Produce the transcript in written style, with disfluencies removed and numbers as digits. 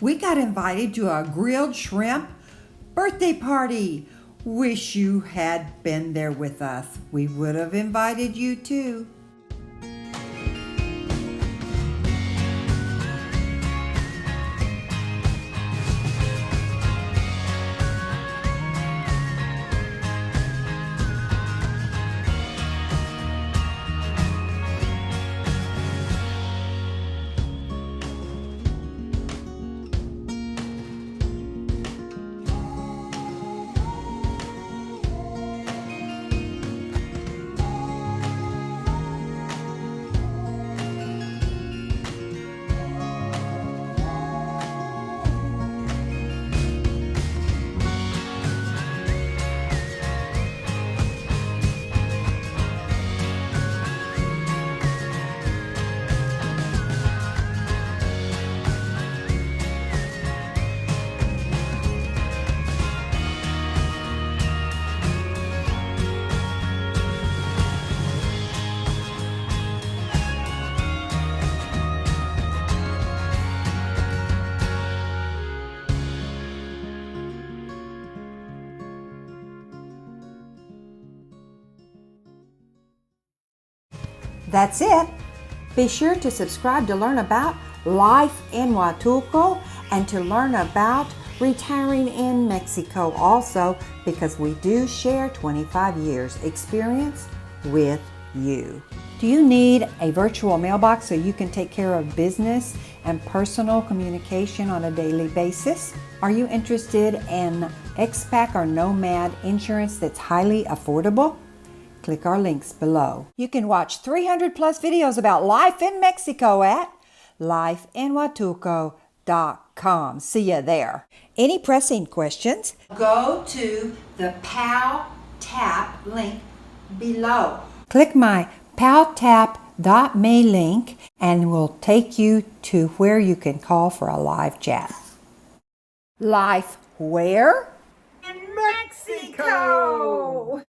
We got invited to a grilled shrimp birthday party. Wish you had been there with us. We would have invited you too. That's it. Be sure to subscribe to learn about life in Huatulco and to learn about retiring in Mexico also, because we do share 25 years experience with you. Do you need a virtual mailbox so you can take care of business and personal communication on a daily basis? Are you interested in expat or nomad insurance that's highly affordable? Click our links below. You can watch 300 plus videos about life in Mexico at lifeinhuatulco.com. See you there. Any pressing questions? Go to the PAL Tap link below. Click my paltap.me link and we'll take you to where you can call for a live chat. Life where? In Mexico!